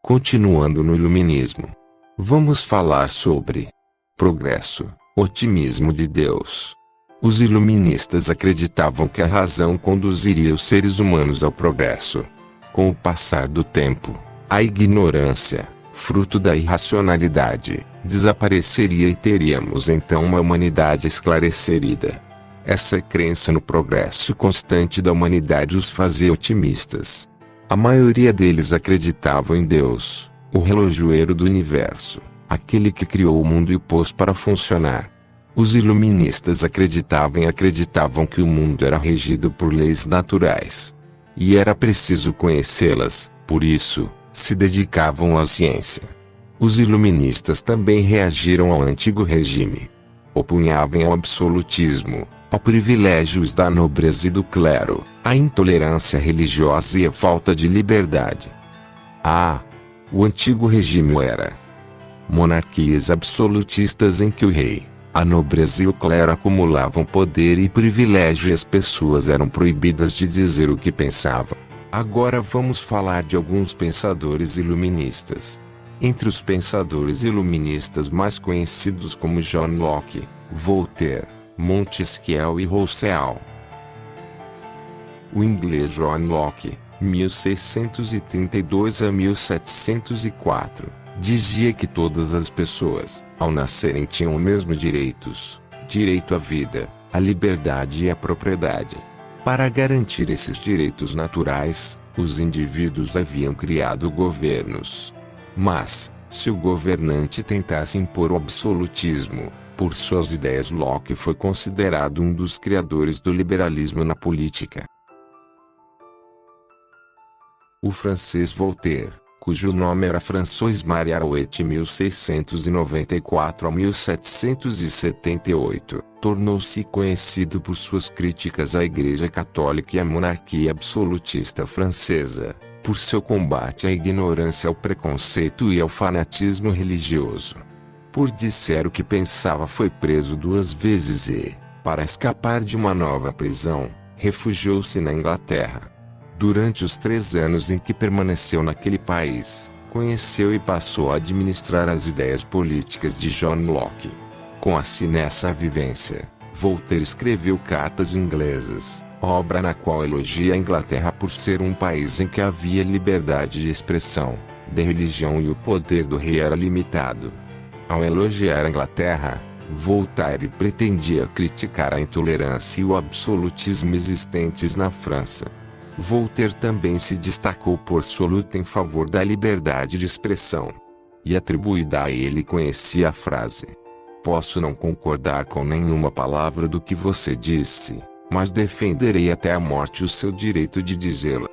Continuando no iluminismo, vamos falar sobre progresso, otimismo de Deus. Os iluministas acreditavam que a razão conduziria os seres humanos ao progresso. Com o passar do tempo, a ignorância, fruto da irracionalidade, desapareceria e teríamos então uma humanidade esclarecida. Essa crença no progresso constante da humanidade os fazia otimistas. A maioria deles acreditavam em Deus, o relojoeiro do universo, aquele que criou o mundo e o pôs para funcionar. Os iluministas acreditavam que o mundo era regido por leis naturais. E era preciso conhecê-las, por isso, se dedicavam à ciência. Os iluministas também reagiram ao antigo regime. Opunhavam ao absolutismo, ao privilégios da nobreza e do clero, à intolerância religiosa e à falta de liberdade. O antigo regime era monarquias absolutistas em que o rei, a nobreza e o clero acumulavam poder e privilégio e as pessoas eram proibidas de dizer o que pensavam. Agora vamos falar de alguns pensadores iluministas. Entre os pensadores iluministas mais conhecidos como John Locke, Voltaire, Montesquieu e Rousseau. O inglês John Locke, 1632 a 1704, dizia que todas as pessoas, ao nascerem tinham os mesmos direitos: direito à vida, à liberdade e à propriedade. Para garantir esses direitos naturais, os indivíduos haviam criado governos. Mas, se o governante tentasse impor o absolutismo, por suas ideias, Locke foi considerado um dos criadores do liberalismo na política. O francês Voltaire, cujo nome era François Marie Arouet, 1694 a 1778, tornou-se conhecido por suas críticas à Igreja Católica e à monarquia absolutista francesa, por seu combate à ignorância, ao preconceito e ao fanatismo religioso. Por disser o que pensava, foi preso 2 vezes e, para escapar de uma nova prisão, refugiou-se na Inglaterra. Durante os 3 anos em que permaneceu naquele país, conheceu e passou a administrar as ideias políticas de John Locke. Com-se nessa vivência, Voltaire escreveu Cartas Inglesas, obra na qual elogia a Inglaterra por ser um país em que havia liberdade de expressão, de religião e o poder do rei era limitado. Ao elogiar a Inglaterra, Voltaire pretendia criticar a intolerância e o absolutismo existentes na França. Voltaire também se destacou por sua luta em favor da liberdade de expressão. E atribuída a ele conhecia a frase: "Posso não concordar com nenhuma palavra do que você disse, mas defenderei até a morte o seu direito de dizê-la."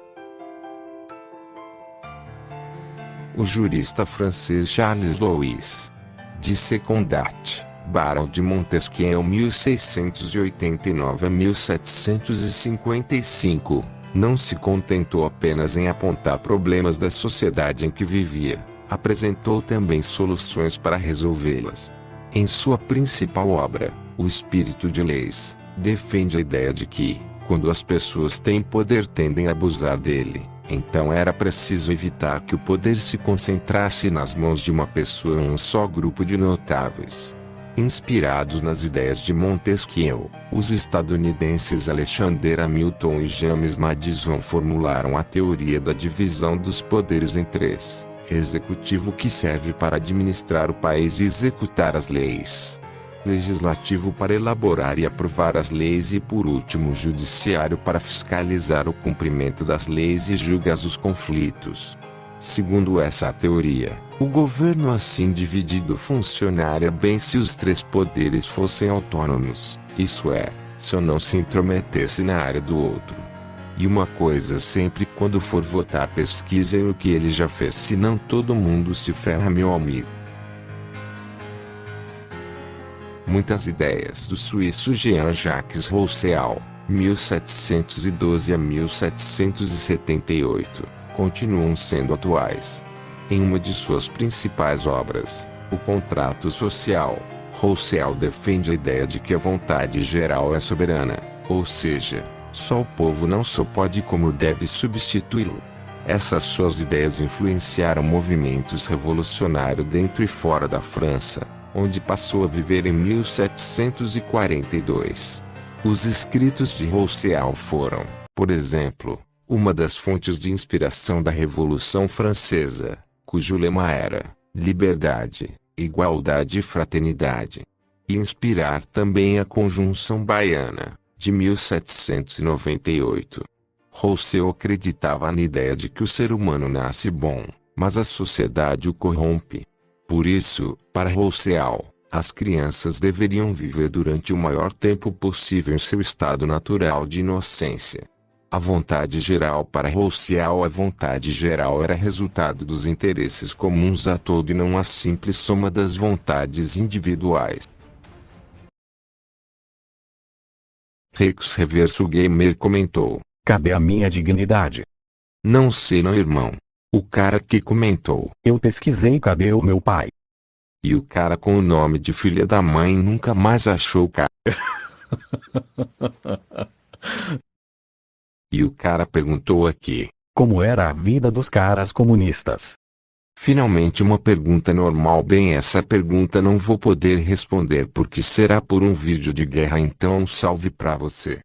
O jurista francês Charles Louis de Secondat, Baron de Montesquieu, 1689 a 1755, não se contentou apenas em apontar problemas da sociedade em que vivia, apresentou também soluções para resolvê-las. Em sua principal obra, O Espírito de Leis, defende a ideia de que, quando as pessoas têm poder, tendem a abusar dele. Então era preciso evitar que o poder se concentrasse nas mãos de uma pessoa ou um só grupo de notáveis. Inspirados nas ideias de Montesquieu, os estadunidenses Alexander Hamilton e James Madison formularam a teoria da divisão dos poderes em 3: executivo, que serve para administrar o país e executar as leis; legislativo, para elaborar e aprovar as leis; e por último judiciário, para fiscalizar o cumprimento das leis e julgar os conflitos. Segundo essa teoria, o governo assim dividido funcionaria bem se os 3 poderes fossem autônomos, isso é, se um não se intrometesse na área do outro. E uma coisa sempre: quando for votar, pesquisem o que ele já fez, senão todo mundo se ferra, meu amigo. Muitas ideias do suíço Jean-Jacques Rousseau, 1712 a 1778, continuam sendo atuais. Em uma de suas principais obras, O Contrato Social, Rousseau defende a ideia de que a vontade geral é soberana, ou seja, só o povo não só pode como deve substituí-lo. Essas suas ideias influenciaram movimentos revolucionários dentro e fora da França, onde passou a viver em 1742. Os escritos de Rousseau foram, por exemplo, uma das fontes de inspiração da Revolução Francesa, cujo lema era liberdade, igualdade e fraternidade. E inspirar também a Conjunção Baiana, de 1798. Rousseau acreditava na ideia de que o ser humano nasce bom, mas a sociedade o corrompe. Por isso, para Rousseau, as crianças deveriam viver durante o maior tempo possível em seu estado natural de inocência. A vontade geral para Rousseau, a vontade geral era resultado dos interesses comuns a todo e não a simples soma das vontades individuais. Rex Reverso Gamer comentou: cadê a minha dignidade? Não sei não, irmão. O cara que comentou: eu pesquisei, cadê o meu pai? E o cara com o nome de filha da mãe nunca mais achou o cara. E o cara perguntou aqui: como era a vida dos caras comunistas? Finalmente uma pergunta normal. Bem, essa pergunta não vou poder responder porque será por um vídeo de guerra, então um salve pra você.